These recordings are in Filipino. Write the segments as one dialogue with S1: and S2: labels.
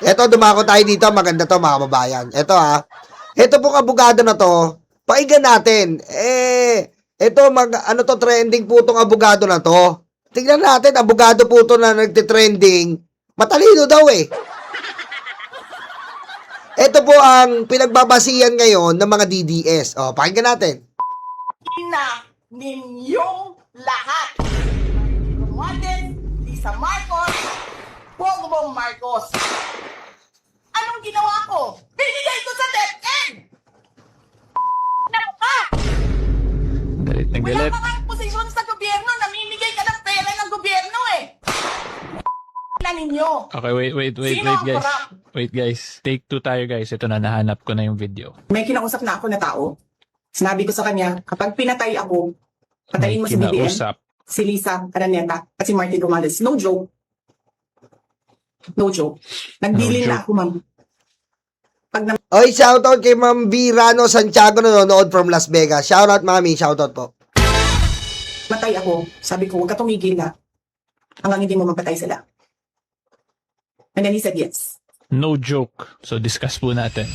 S1: Eto, dumako tayo dito. Maganda to, mga kababayan. Eto ha. Eto pong abogado na to. Pakinggan natin. Eto, ano to, trending po tong abogado na to. Tingnan natin, abogado po to na nagtitrending. Matalino daw eh. Ito po ang pinagbabasihan ngayon ng mga DDS. O, pakinggan natin.
S2: Ina ninyong lahat. Romualdez, Lisa Marcos, Bongbong Marcos. Anong ginawa ko? Binigay ko sa DepEd! Ano ka?
S3: Galit na
S2: Wala
S3: galit.
S2: ka kang posisyon sa gobyerno. Namimigay ka ng pera ng gobyerno eh. Na ninyo.
S3: Okay, wait
S2: Sino ang
S3: guys.
S2: corrupt?
S3: Wait guys. Take 2 tayo guys. Ito na, nahanap ko na yung video.
S2: May kinausap na ako na tao. Sinabi ko sa kanya, kapag pinatay ako, patayin mo si BBM,
S3: Kinausap.
S2: si Lisa Araneta, at si Martin Romualdez. No joke. No joke. Nagbilin
S3: No
S2: na
S3: joke.
S2: ako, ma'am. Pag
S1: Oy, shoutout kay Ma'am Virano Santiago na nanonood from Las Vegas. Shoutout, mami. Shoutout po.
S2: namatay ako, sabi ko, huwag ka tumigil na hanggang hindi mo mapatay sila. And then he said yes.
S3: No joke. So, discuss po natin.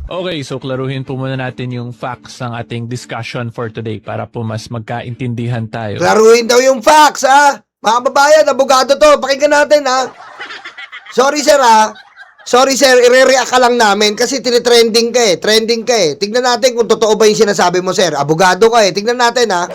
S3: Okay, so klaruhin po muna natin yung facts ng ating discussion for today para po mas magkaintindihan tayo.
S1: Klaruhin daw yung facts, ha? Mga babayan, abogado to. Pakinggan natin, ha? Sorry, sir, ha? Sorry, sir. Ire-react ka lang namin kasi tinitrending ka, eh. Trending ka, eh. Tignan natin kung totoo ba yung sinasabi mo, sir. Abogado ka, eh. Tignan natin, ha?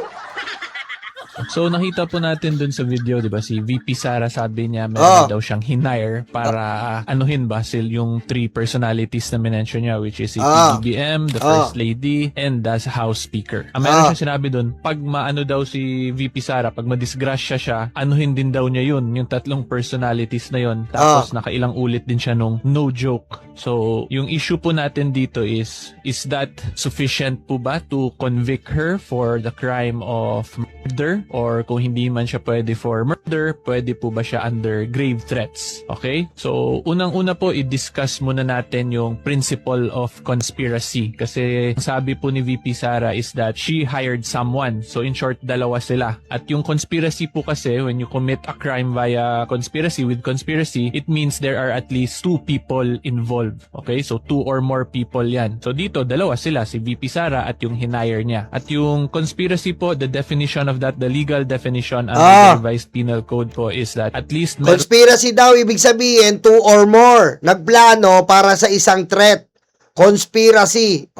S3: So, nakita po natin dun sa video, di ba, si VP Sara sabi niya meron daw siyang hinire para anuhin ba yung 3 personalities na minention niya, which is si PBBM, the First Lady, and the House Speaker. Meron siya sinabi dun, pag maano daw si VP Sara, pag madisgrasya siya, anuhin din daw niya yun, yung 3 personalities na yun. Tapos nakailang ulit din siya nung no joke. So, yung issue po natin dito is that sufficient po ba to convict her for the crime of murder? Or kung hindi man siya pwede for murder, pwede po ba siya under grave threats? Okay? So, unang-una po, i-discuss muna natin yung principle of conspiracy. Kasi sabi po ni VP Sara is that she hired someone. So, in short, dalawa sila. At yung conspiracy po kasi, when you commit a crime via conspiracy, with conspiracy, it means there are at least 2 people involved. Okay? So, 2 or more people yan. So, dito, dalawa sila, si VP Sara at yung hinire niya. At yung conspiracy po, the definition of that, the legal definition under the revised penal code po is that at least
S1: conspiracy daw, ibig sabihin 2 or more nagplano para sa isang threat. Conspiracy.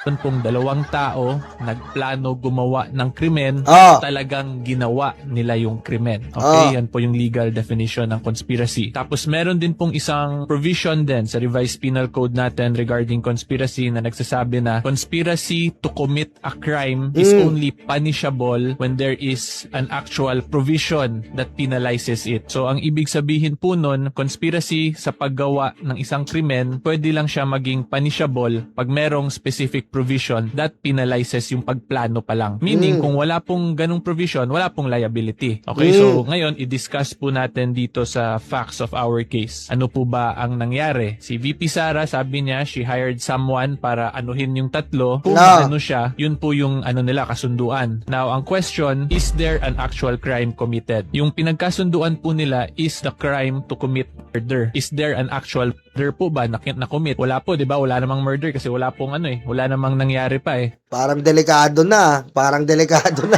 S3: meron pong 2 tao nagplano gumawa ng krimen, talagang ginawa nila yung krimen. Okay, yan po yung legal definition ng conspiracy. Tapos meron din pong isang provision din sa revised penal code natin regarding conspiracy na nagsasabi na conspiracy to commit a crime is only punishable when there is an actual provision that penalizes it. So ang ibig sabihin po nun, conspiracy sa paggawa ng isang krimen, pwede lang siya maging punishable pag merong specific provision that penalizes yung pagplano pa lang. Meaning, kung wala pong ganung provision, wala pong liability. Okay, so ngayon, i-discuss po natin dito sa facts of our case. Ano po ba ang nangyari? Si VP Sara, sabi niya, she hired someone para anuhin yung 3. Kung ano siya, yun po yung ano nila, kasunduan. Now, ang question, is there an actual crime committed? Yung pinagkasunduan po nila is the crime to commit murder. Is there an actual murder po ba na-commit? Wala po, di ba? Wala namang murder kasi wala pong wala namang nangyari pa eh.
S1: Parang delikado na. Parang delikado na.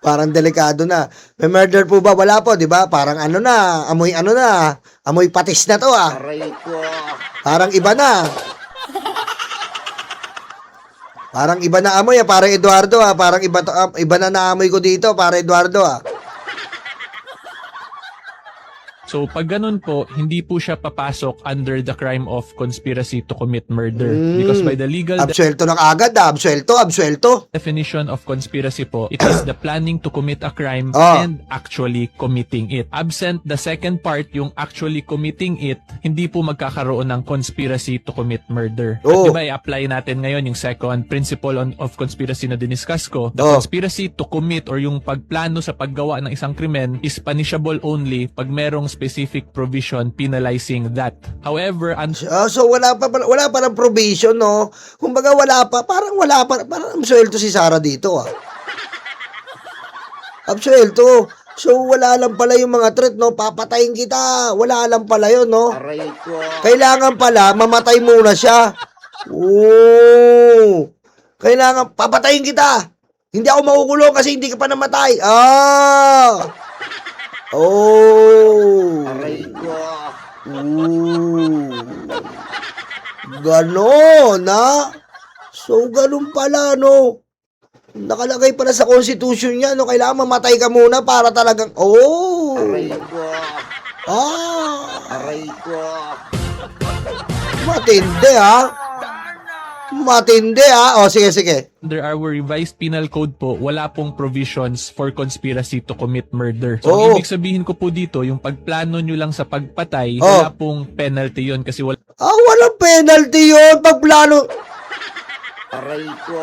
S1: Parang delikado na. May murder po ba? Wala po, di ba? Parang amoy patis na to ah. Parang iba na. Parang iba na amoy ah. Parang Eduardo ah. Parang iba na naamoy ko dito. Parang Eduardo ah.
S3: So, pag ganun po, hindi po siya papasok under the crime of conspiracy to commit murder. Because by the legal
S1: Absuelto ng agad ah. Absuelto.
S3: definition of conspiracy po, it is the planning to commit a crime and actually committing it. Absent the second part, yung actually committing it, hindi po magkakaroon ng conspiracy to commit murder. At diba, i-apply natin ngayon yung second principle of conspiracy na diniscuss ko. The conspiracy to commit or yung pagplano sa paggawa ng isang krimen is punishable only pag merong specific provision penalizing that. However,
S1: so wala pa ng provision, no? Kumbaga parang absuelto si Sara dito ah. Absuelto. So, wala lang pala yung mga threat, no? Papatayin kita. Wala lang pala yun, no?
S4: Aray ko.
S1: Kailangan pala, mamatay muna siya. Oo. Kailangan, papatayin kita. Hindi ako makukulong kasi hindi ka pa namatay. Ah. Oh.
S4: Aray ko.
S1: Ooh. Ganon, ha? So, ganon pala, no? Nakalagay pala sa constitution niya, no? Kailangan mamatay ka muna para talagang, oh!
S4: Aray ko.
S1: Ah!
S4: Aray ko.
S1: Matindi, ha? Matindi, ha? O, sige, sige.
S3: Under our revised penal code po, wala pong provisions for conspiracy to commit murder. So,
S1: Oo.
S3: ang ibig sabihin ko po dito, yung pagplano nyo lang sa pagpatay,
S1: Oo.
S3: wala pong penalty yon kasi wala
S1: Ah, walang penalty yun pag plano.
S4: Aray ko.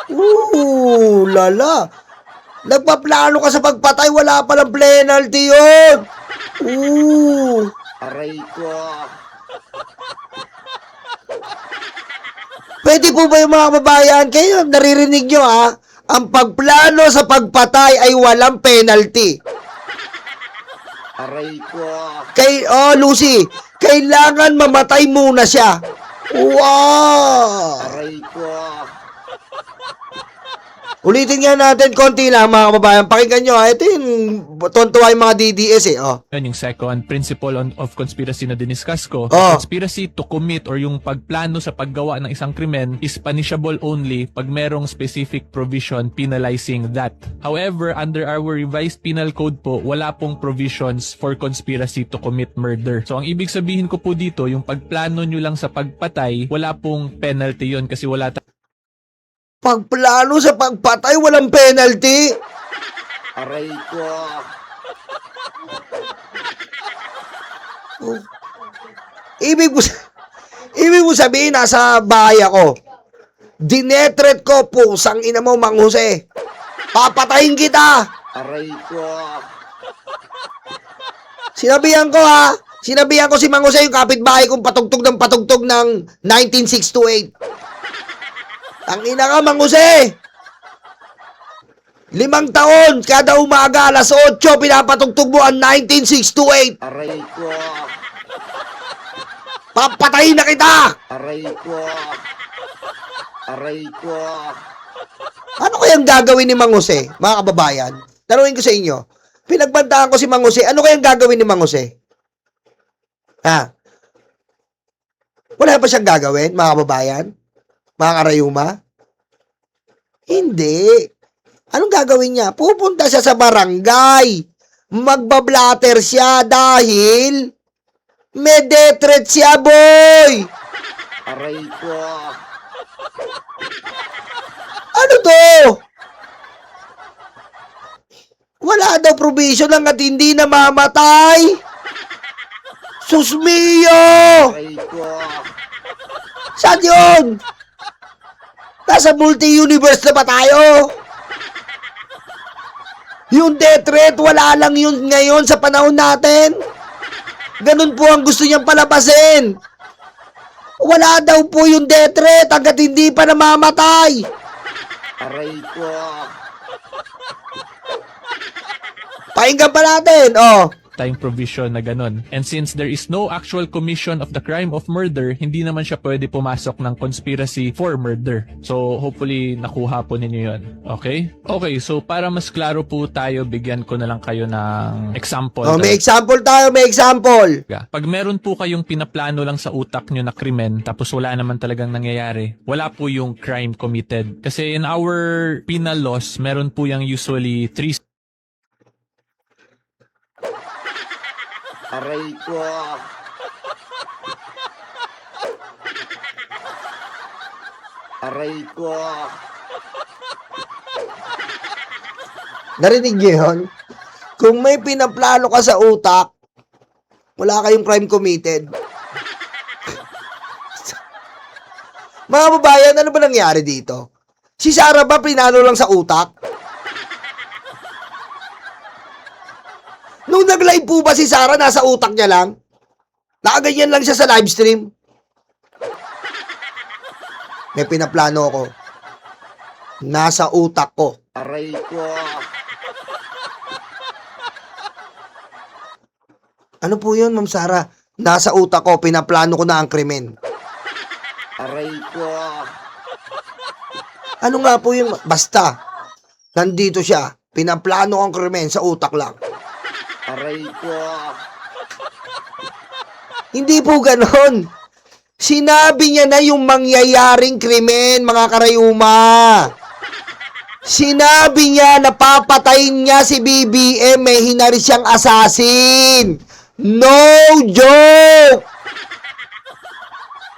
S1: Ooh, lala. Nagpaplano ka sa pagpatay, wala palang penalty yun. Ooh.
S4: Aray ko.
S1: Pwede po ba yung mga kababayan? Kayo, naririnig nyo ha? Ang pagplano sa pagpatay ay walang penalty.
S4: Aray ko.
S1: Lucy, kailangan mamatay muna siya. Wow!
S4: Aray ko.
S1: Ulitin nga natin konti lang mga kababayan. Pakinggan nyo ha. Ito yung tontuwa yung mga DDS eh. Oh.
S3: Yan yung second principle of conspiracy na diniscuss ko.
S1: Oh.
S3: Conspiracy to commit or yung pagplano sa paggawa ng isang krimen is punishable only pag merong specific provision penalizing that. However, under our revised penal code po, wala pong provisions for conspiracy to commit murder. So, ang ibig sabihin ko po dito, yung pagplano nyo lang sa pagpatay, wala pong penalty yon kasi wala
S1: Pagplano sa pagpatay, walang penalty.
S4: Aray ko.
S1: Oh. Ibig mo sabihin, nasa bahay ako. Dinetret ko, pusang ina mo, Mang Jose. Papatayin kita.
S4: Aray ko.
S1: Sinabihan ko ha. Sinabihan ko si Mang Jose, yung kapitbahay kong patugtog ng 1968. Ang ina ka, Mang Jose. 5 taon, kada umaga, alas 8, pinapatugtog mo ang 1968.
S4: Aray ko.
S1: Papatayin na kita.
S4: Aray ko. Aray ko.
S1: Ano kayang gagawin ni Mang Jose, mga kababayan? Tanungin ko sa inyo. Pinagbantaan ko si Mang Jose, ano kayang gagawin ni Mang Jose? Ha? Wala pa siyang gagawin, mga kababayan? Mga karayuma? Hindi. Anong gagawin niya? Pupunta siya sa barangay. Magbablatter siya dahil may death threat siya, boy!
S4: Aray ko.
S1: Ano to? Wala daw provision hanggat hindi namamatay. Susmiyo!
S4: Aray ko.
S1: Saan yun? Nasa multi-universe na ba tayo? Yung death threat, wala lang yun ngayon sa panahon natin. Ganun po ang gusto niyang palabasin. Wala daw po yung death threat hanggat hindi pa namamatay.
S4: Aray ko.
S1: Pakinggan pa natin, oh.
S3: tayong provision na ganun. And since there is no actual commission of the crime of murder, hindi naman siya pwede pumasok ng conspiracy for murder. So, hopefully, nakuha po ninyo yun. Okay? Okay, so para mas klaro po tayo, bigyan ko na lang kayo ng example.
S1: Oh, may example tayo, may example.
S3: Pag meron po kayong pinaplano lang sa utak nyo na krimen, tapos wala naman talagang nangyayari, wala po yung crime committed. Kasi in our penal laws, meron po yung usually 3
S4: Aray ko. Aray ko.
S1: Narinig niyo yun? Kung may pinaplano ka sa utak, wala kayong crime committed. Mga babayan, ano ba nangyari dito? Si Sarah ba pinano lang sa utak? Nung nag-live po ba si Sarah, nasa utak niya lang? Nakaganyan lang siya sa live stream? May pinaplano ko. Nasa utak ko.
S4: Aray ko.
S1: Ano po yun, Ma'am Sara? Nasa utak ko, pinaplano ko na ang krimen.
S4: Aray ko.
S1: Ano nga po yun? Basta, nandito siya. Pinaplano ang krimen sa utak lang.
S4: Aray ko.
S1: Hindi po ganon. Sinabi niya na yung mangyayaring krimen, mga karayuma. Sinabi niya na papatayin niya si BBM, may hinari siyang assassin. No joke!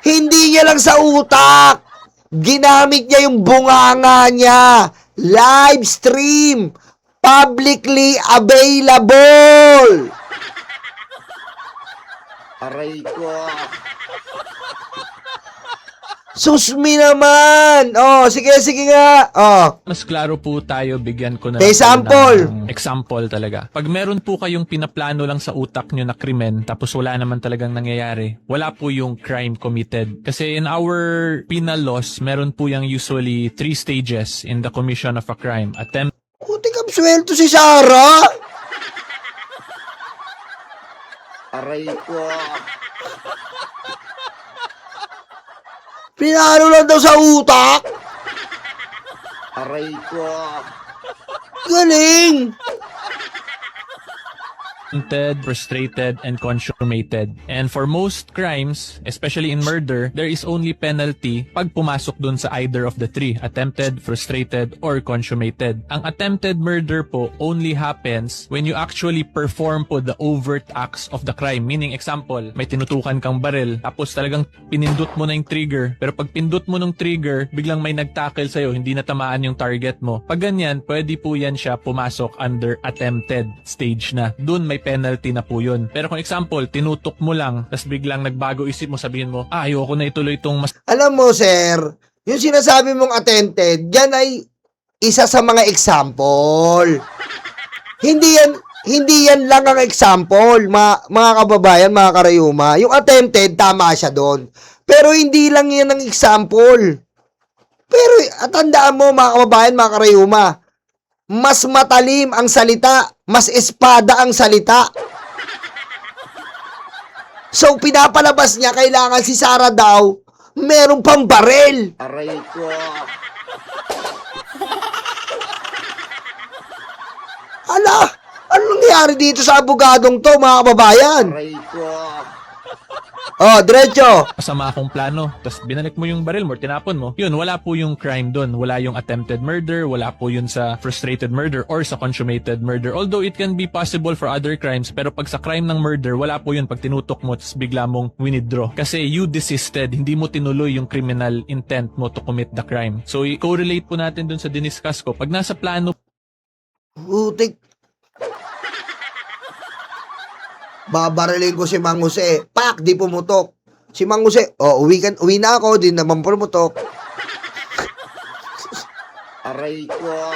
S1: Hindi niya lang sa utak. Ginamit niya yung bunganga niya. Live stream. Publicly available.
S4: Aray ko.
S1: Susmi naman. Oh, sige nga. Oh.
S3: Mas klaro po tayo, bigyan ko na
S1: May
S3: lang kayo
S1: sample.
S3: ng example talaga. Pag meron po kayong pinaplano lang sa utak nyo na krimen, tapos wala naman talagang nangyayari, wala po yung crime committed. Kasi in our penal laws, meron po yung usually 3 stages in the commission of a crime. Attempt,
S1: Putik ang sweldo si Sarah.
S4: Aray ko.
S1: Pinaro lang daw sa utak.
S4: Aray ko.
S1: Galing.
S3: frustrated, and consummated. And for most crimes, especially in murder, there is only penalty pag pumasok dun sa either of the 3, attempted, frustrated, or consummated. Ang attempted murder po only happens when you actually perform po the overt acts of the crime. Meaning, example, may tinutukan kang baril, tapos talagang pinindot mo na yung trigger, pero pag pindot mo ng trigger, biglang may nagtackle sa'yo, hindi natamaan yung target mo. Pag ganyan, pwede po yan siya pumasok under attempted stage na. Dun may penalty na po yun. Pero kung example, tinutok mo lang, tapos biglang nagbago isip mo, sabihin mo, ayoko na ituloy itong mas
S1: Alam mo, sir, yung sinasabi mong attempted, yan ay isa sa mga example. Hindi yan lang ang example, mga kababayan, mga karayuma. Yung attempted, tama siya doon. Pero hindi lang yan ang example. Pero tandaan mo, mga kababayan, mga karayuma, mas matalim ang salita, mas espada ang salita. So, pinapalabas niya, kailangan si Sarah daw, meron pang barel.
S4: Aray ko.
S1: Ala, ano nangyari dito sa abogadong to, mga kababayan?
S4: Aray ko.
S1: Oh, diretso.
S3: masama akong plano, tapos binalik mo yung baril mo, tinapon mo, yun, wala po yung crime dun. Wala yung attempted murder, wala po yun sa frustrated murder or sa consummated murder. Although it can be possible for other crimes, pero pag sa crime ng murder, wala po yun pag tinutok mo, tapos bigla mong winidraw. Kasi you desisted, hindi mo tinuloy yung criminal intent mo to commit the crime. So, i-correlate po natin dun sa diniscuss ko. Pag nasa plano
S1: Putik. Babarilin ko si Mang Jose. Pak, di pumutok. Si Mang Jose, oh, uwi na ako, di naman pumutok.
S4: Aray ko.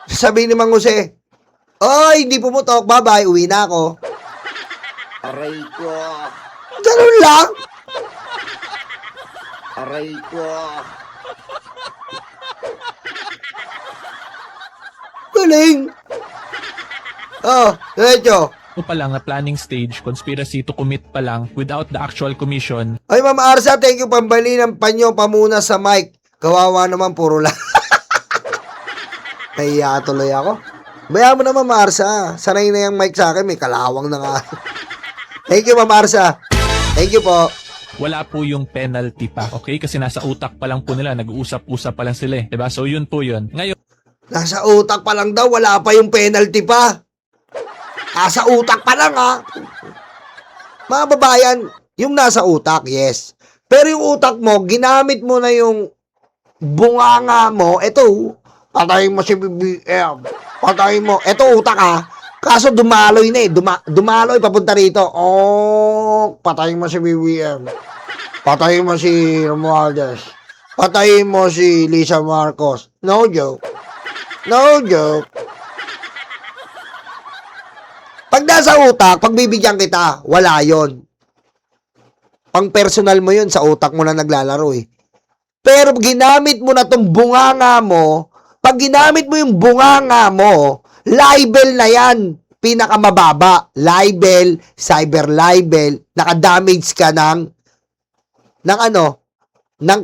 S1: Sabi ni Mang Jose, oy, hindi pumutok, bye-bye, uwi na ako.
S4: Aray ko.
S1: Ganun lang.
S4: Aray ko.
S1: Galing. Oh, diretso.
S3: pa lang na planning stage, conspiracy to commit pa lang without the actual commission,
S1: Ay, Ma'am Arsa, thank you pambali ng panyo pamuna sa mic. Kawawa naman, puro lang. Nahiya tuloy ako. Bayaan mo na, Ma'am Arsa. Sanay na yung mic sa akin, may kalawang na nga. Thank you, Ma'am Arsa. Thank you po.
S3: wala po yung penalty pa, okay? Kasi nasa utak pa lang po nila, nag-uusap-usap pa lang sila, diba? So yun po yun. Ngayon,
S1: Nasa utak pa lang daw, wala pa yung penalty pa. Nasa utak pa lang, ha? Mga babayan, yung nasa utak, yes. Pero yung utak mo, ginamit mo na yung bunganga mo, eto, patayin mo si BBM. Patayin mo. Eto utak, ha? Kaso dumaloy na eh. Dumaloy papunta rito. Oh, patayin mo si BBM. Patayin mo si Romualdez. Patayin mo si Lisa Marcos. No joke. No joke. Pag nasa utak, pag bibigyan kita, wala yon. Pang personal mo yun, sa utak mo na naglalaro eh. Pero ginamit mo na tong bunganga mo Pag ginamit mo yung bunganga mo, libel na yan. Pinakamababa. Libel, cyber libel, nakadamage ka ng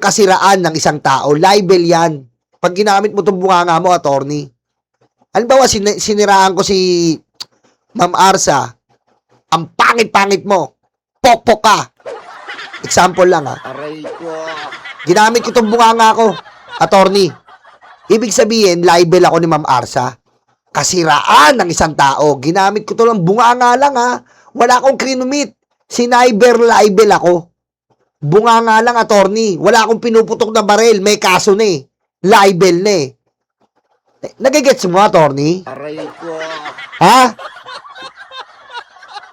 S1: kasiraan ng isang tao. Libel yan. Pag ginamit mo itong bunganga mo, attorney. Halimbawa, siniraan ko si Ma'am Arsa, ang pangit-pangit mo. Pokpok ka. Example lang ha.
S4: Aray ko.
S1: Ginamit ko itong bunganga ko, attorney. Ibig sabihin, libel ako ni Ma'am Arsa. Kasiraan ng isang tao. Ginamit ko ito lang, bunganga lang ha. Wala akong kinumit. Siniber libel ako. Bunganga lang, attorney. Wala akong pinuputok na baril. May kaso na eh. Libel na eh. Nagigets mo, attorney?
S4: Aray ko.
S1: Ha?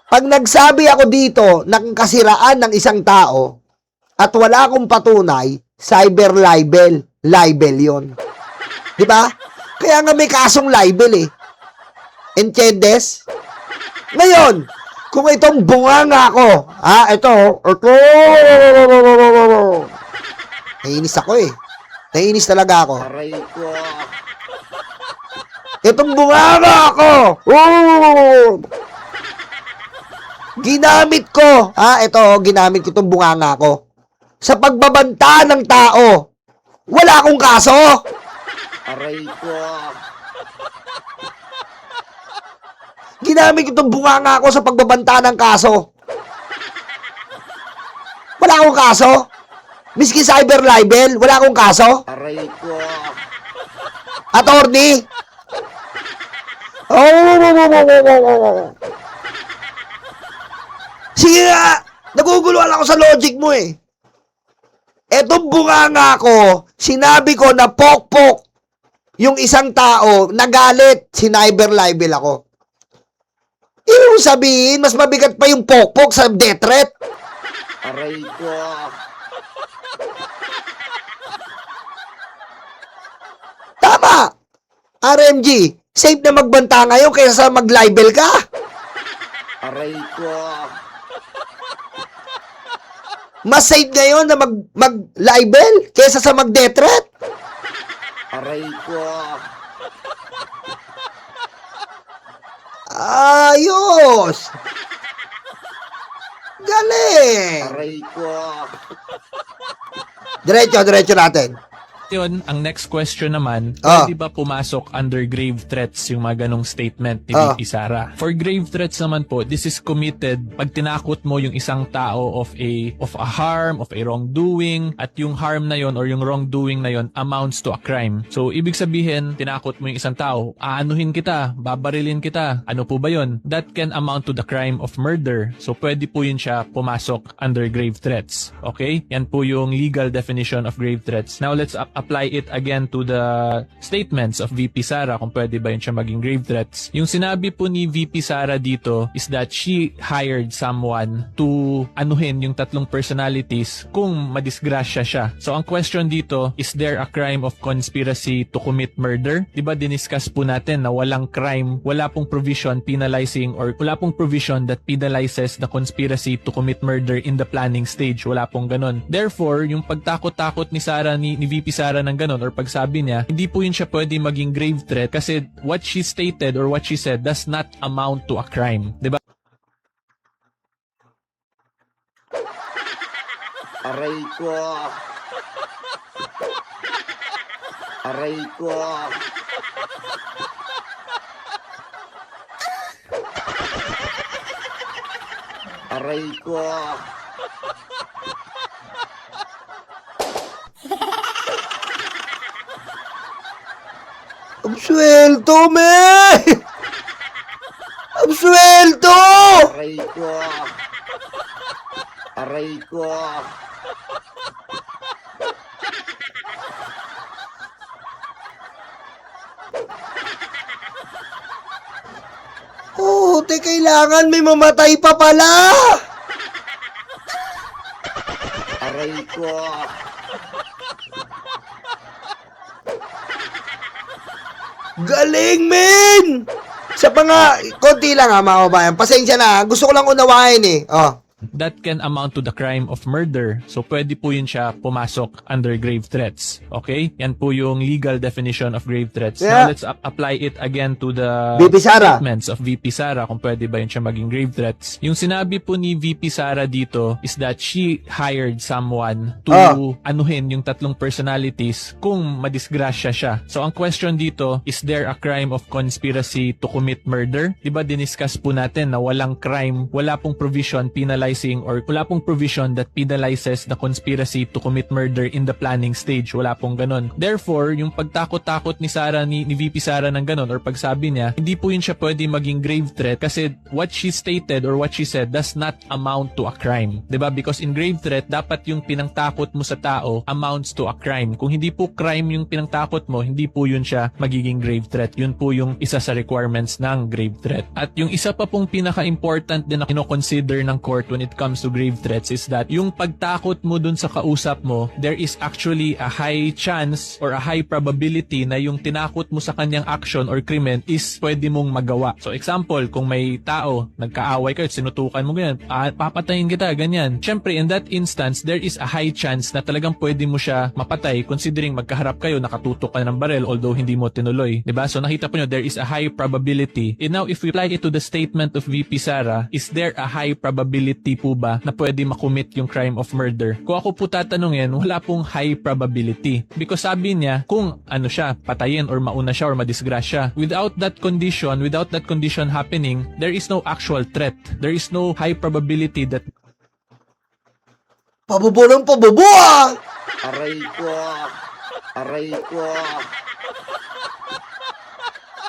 S1: Pag nagsabi ako dito ng kasiraan ng isang tao at wala akong patunay, cyber libel. Libel yon. Di ba? Kaya nga may kasong libel eh. Entiendes? Ngayon, kung itong bunganga ko, ito. Naiinis ako eh. Naiinis talaga ako.
S4: Aray ko.
S1: Itong bunganga ko. Ginamit ko. Ginamit ko itong bunganga ko. Sa pagbabanta ng tao. Wala akong kaso.
S4: Aray ko.
S1: Ginamit ko itong bunganga ko sa pagbabanta ng kaso. Wala akong kaso. Miski cyber libel, wala akong kaso.
S4: Aray ko.
S1: Attorney. Sige nga, naguguluhan ako sa logic mo eh. Etong bunganga ko, sinabi ko na pokpok yung isang tao, nagalit, siniber libel ako. Ibig sabihin, mas mabigat pa yung pokpok sa death threat.
S4: Aray ko.
S1: Tama! RMG, safe na magbanta ngayon kaysa sa mag-libel ka.
S4: Aray ko.
S1: Mas safe ngayon na mag-libel kaysa sa mag-death threat.
S4: Aray ko.
S1: Ayos! Galing!
S4: Aray ko.
S1: Diretso natin.
S3: Yun, ang next question naman,
S1: Ah.
S3: pwede ba pumasok under grave threats yung mga ganong statement ni
S1: Ah.
S3: VP Sara? For grave threats naman po, this is committed pag tinakot mo yung isang tao of a harm, of a wrongdoing, at yung harm na yon or yung wrongdoing na yon amounts to a crime. So, ibig sabihin, tinakot mo yung isang tao, aanuhin kita, babarilin kita, ano po ba yon? That can amount to the crime of murder. So, pwede po yun siya pumasok under grave threats. Okay? Yan po yung legal definition of grave threats. Now, let's apply it again to the statements of VP Sara kung pwede ba yun siya maging grave threats. Yung sinabi po ni VP Sara dito is that she hired someone to anuhin yung tatlong personalities kung madisgrasya siya. So ang question dito, is there a crime of conspiracy to commit murder? Diba diniscuss po natin na walang crime, wala pong provision penalizing or wala pong provision that penalizes the conspiracy to commit murder in the planning stage. Wala pong ganun. Therefore, yung pagtakot-takot ni Sara, ni VP Sara ng ganun or pagsabi niya, hindi po yun siya pwede maging grave threat kasi what she stated or what she said does not amount to a crime. Diba?
S4: Aray ko. Aray ko. Aray ko.
S1: Absuelto, me! Absuelto!
S4: Aray ko. Aray ko.
S1: Oh, kailangan may mamatay pa pala!
S4: Aray ko.
S1: Galing, men! Sa mga, konti lang ha, mga kabayan. Pasensya na, gusto ko lang unawain eh. Oh,
S3: that can amount to the crime of murder. So pwede po yun siya pumasok under grave threats. Okay? Yan po yung legal definition of grave threats.
S1: Yeah.
S3: Now let's apply it again to the
S1: VP Sara.
S3: statements of VP Sara kung pwede ba yun siya maging grave threats. Yung sinabi po ni VP Sara dito is that she hired someone to anuhin yung tatlong personalities kung madisgrasya siya. So ang question dito, is there a crime of conspiracy to commit murder? Diba diniscuss po natin na walang crime, wala pong provision penalizing or wala pong provision that penalizes the conspiracy to commit murder in the planning stage. Wala pong ganun. Therefore, yung pagtakot-takot ni Sara, ni VP Sara ng ganun or pagsabi niya, hindi po yun siya pwede maging grave threat kasi what she stated or what she said does not amount to a crime. Diba? Because in grave threat, dapat yung pinangtakot mo sa tao amounts to a crime. Kung hindi po crime yung pinangtakot mo, hindi po yun siya magiging grave threat. Yun po yung isa sa requirements ng grave threat. At yung isa pa pong pinaka-important din na kino-consider ng court when it comes to grave threats is that yung pagtakot mo dun sa kausap mo, there is actually a high chance or a high probability na yung tinakot mo sa kanyang action or krimen is pwede mong magawa. So example, kung may tao, nagkaaway kayo, sinutukan mo ganyan, papatayin kita, ganyan. Siyempre, in that instance, there is a high chance na talagang pwede mo siya mapatay considering magkaharap kayo, nakatutok ka ng barel although hindi mo tinuloy. Diba? So nakita po nyo, there is a high probability. And now, if we apply it to the statement of VP Sara, is there a high probability po ba na pwede makommit yung crime of murder? Kung ako po tatanungin, wala pong high probability. Because sabi niya, kung ano siya, patayin or mauna siya or madisgrasya. Without that condition happening, there is no actual threat. There is no high probability that
S1: Pabubulong pabubuang!
S4: Aray ko. Aray ko.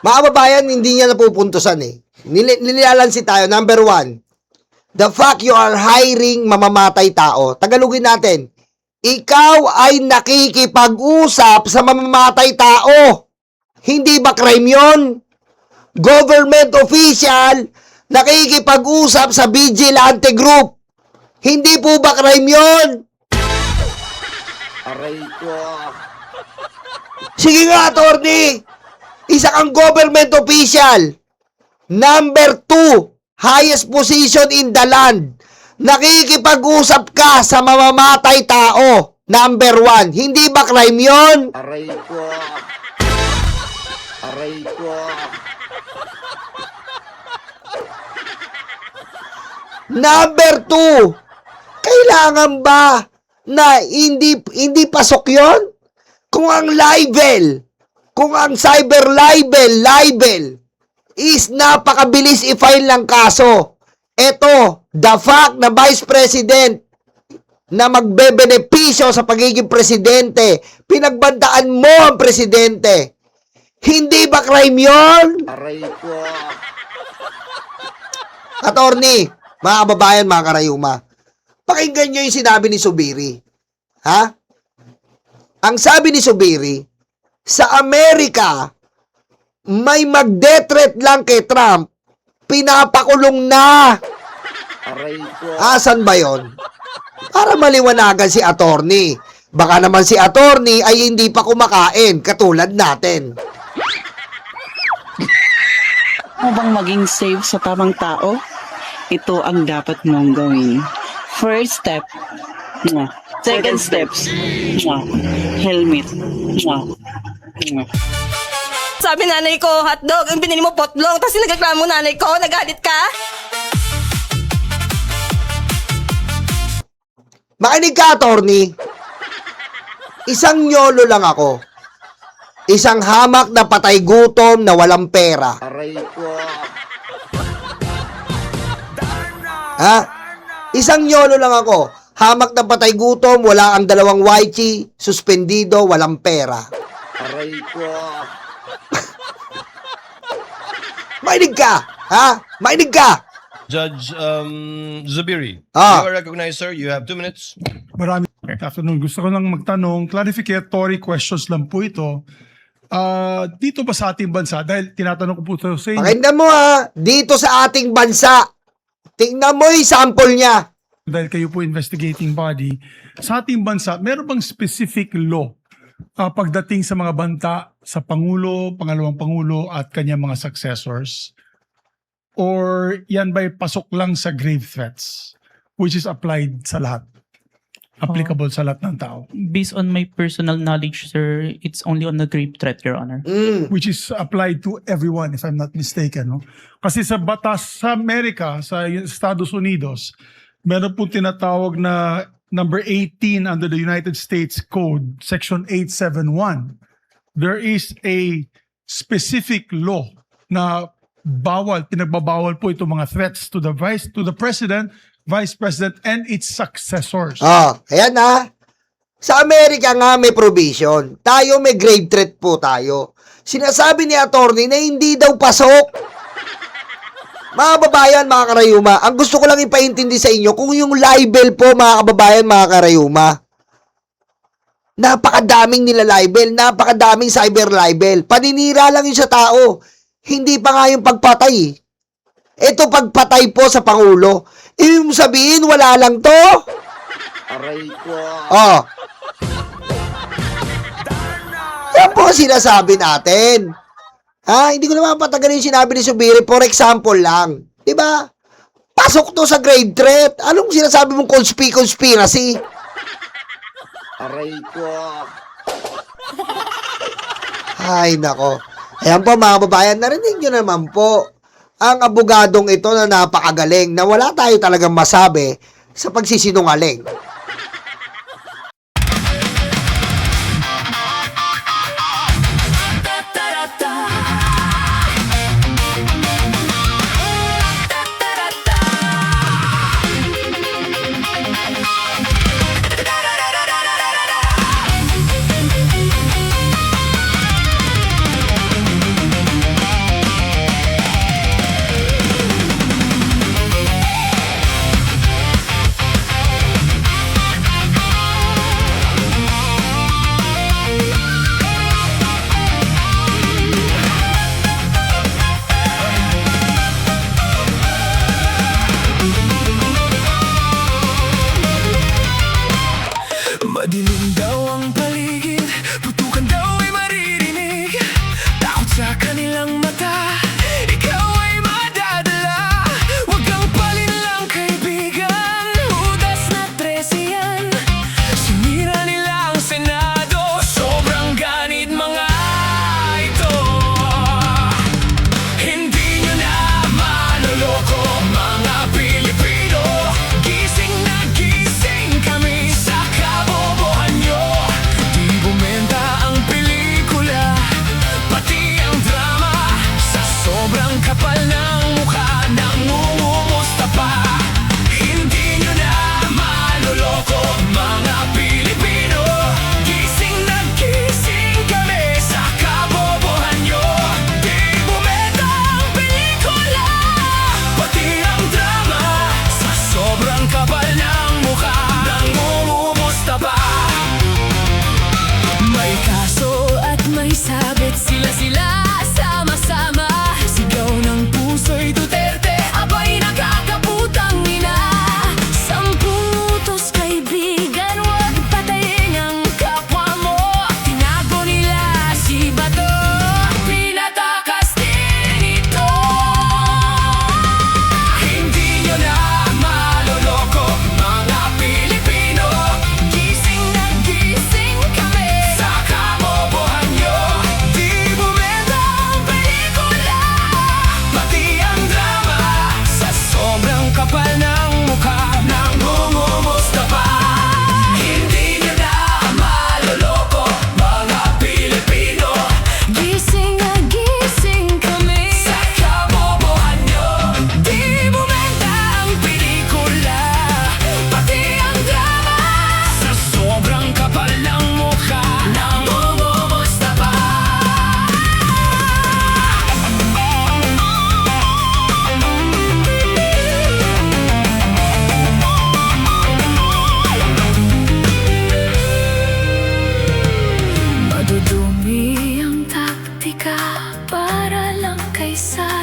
S1: Mga kababayan, hindi niya napupuntusan eh. Nililalansi tayo. Number 1, the fact you are hiring mamamatay tao. Tagalogin natin, ikaw ay nakikipag-usap sa mamamatay tao. Hindi ba crime yon? Government official, nakikipag-usap sa vigilante group. Hindi po ba crime yon?
S4: Aray ko.
S1: Sige nga, attorney. Isa kang government official. Number 2, highest position in the land. Nakikipag-usap ka sa mamamatay tao. Number 1, hindi ba crime yon?
S4: Aray ko. Aray ko.
S1: Number 2, kailangan ba na hindi pasok yon? Kung ang libel, kung ang cyber libel is napakabilis i-file ng kaso. Ito, the fact na Vice President na magbebenepisyo sa pagiging presidente, pinagbandaan mo ang presidente. Hindi ba crime yon?
S4: Aray ko.
S1: Attorney, mga kababayan, mga karayuma, pakinggan nyo yung sinabi ni Subiri. Ha? Ang sabi ni Subiri, sa Amerika, may mag-death lang kay Trump, pinapakulong na.
S4: Aray ko.
S1: Asan ba yon? Para maliwanagan si attorney. Baka naman si attorney ay hindi pa kumakain, katulad natin.
S5: Mo bang maging safe sa tamang tao? Ito ang dapat mong gawin. First step, second steps, helmet.
S6: Sabi nanay ko, hotdog, ang binili mo potlong, tapos nagreklamo nanay ko, nagalit ka?
S1: Makinig ka, attorney. Isang nyolo lang ako. Isang hamak na patay gutom na walang pera.
S4: Aray ko.
S1: Ha? Isang nyolo lang ako. Hamak na patay gutom, wala ang dalawang YG, suspendido, walang pera.
S4: Aray ko.
S1: Makinig ka! Ha? Makinig ka!
S7: Judge Zubiri,
S1: Ah.
S7: you are recognized, sir. You have 2 minutes.
S8: Maraming afternoon. Gusto ko lang magtanong, clarificatory questions lang po ito. Dito ba sa ating bansa, dahil tinatanong ko po ito sa inyo,
S1: Pakinggan mo ha, dito sa ating bansa, tingnan mo yung sample niya.
S8: dahil kayo po investigating body, sa ating bansa, meron bang specific law pagdating sa mga banta sa Pangulo, Pangalawang Pangulo at kanyang mga successors? Or yan ba'y pasok lang sa grave threats? which is applied sa lahat. Applicable sa lahat ng tao.
S9: Based on my personal knowledge, sir, it's only on the grave threat, Your Honor.
S8: Which is applied to everyone, if I'm not mistaken. No? Kasi sa batas sa Amerika, sa Estados Unidos, meron po tinatawag na number 18 under the United States Code, Section 871. There is a specific law na pinagbabawal po itong mga threats to the president, vice president, and its successors.
S1: Ayan na. Sa Amerika nga may provision. Tayo may grave threat po tayo. Sinasabi ni attorney na hindi daw pasok. Mga kababayan, mga karayuma, ang gusto ko lang ipaintindi sa inyo kung yung libel po, mga kababayan, mga karayuma. Napakadaming nila libel, napakadaming cyber libel. Paninira lang yun sa tao. Hindi pa nga yung pagpatay. Ito pagpatay po sa Pangulo. Ibig sabihin, wala lang to.
S4: Aray ko.
S1: Yan po sinasabi natin. Hindi ko naman patagalin yung sinabi ni Zubiri. For example lang. Diba? Pasok to sa grave threat. Anong sinasabi mong conspiracy?
S4: Aray ko.
S1: Ay, nako. Ayan po mga babayan, narinig nyo naman po ang abogadong ito na napakagaling na wala tayo talagang masabi sa pagsisinungaling.
S10: Madilim daw ang paligid, putukan daw ay maririnig. Takot sa kanilang mata, ikaw ay madadala. Huwag kang palinlang kaibigan, udas na 13 yan. Sinira nila ang Senado, sobrang ganit mga ito. Hindi nyo na maloloko mga Pilipino. Gising na gising kami sa kabobohan nyo. Di bumenta ang pelikula, pati ang drama. Sa sobrang kapal ng mukha, nangungumusta pa. Hindi nyo na maloloko mga Pilipino. Gising na gising kami sa kabobohan nyo. Di bumenta ang pelikula, pati ang drama. Sa sobrang kapal ng mukha, nangungumusta pa. May kaso at may sabit, sila sama-sama. Sigaw ng puso'y Duterte, abay nakakaputang ina. 10 utos kaibigan, huwag patayin ang kapwa mo. Tinago nila si Bato, pinatakas din ito. Hindi nyo na maloloko mga Pilipino. Gising na gising kami sa kabobohan nyo. Di bumenta ang pelikula, pati ang drama. Sa sobrang kapal ng mukha, nangungumusta pa. Hindi nyo na maloloko mga Pilipino. Gising na gising kami sa kabobohan nyo. Di bumenta ang pelikula, pati ang drama. Sa sobrang kapal ng mukha, nangungumusta pa. Madudumi ang taktika para lang kay Sara.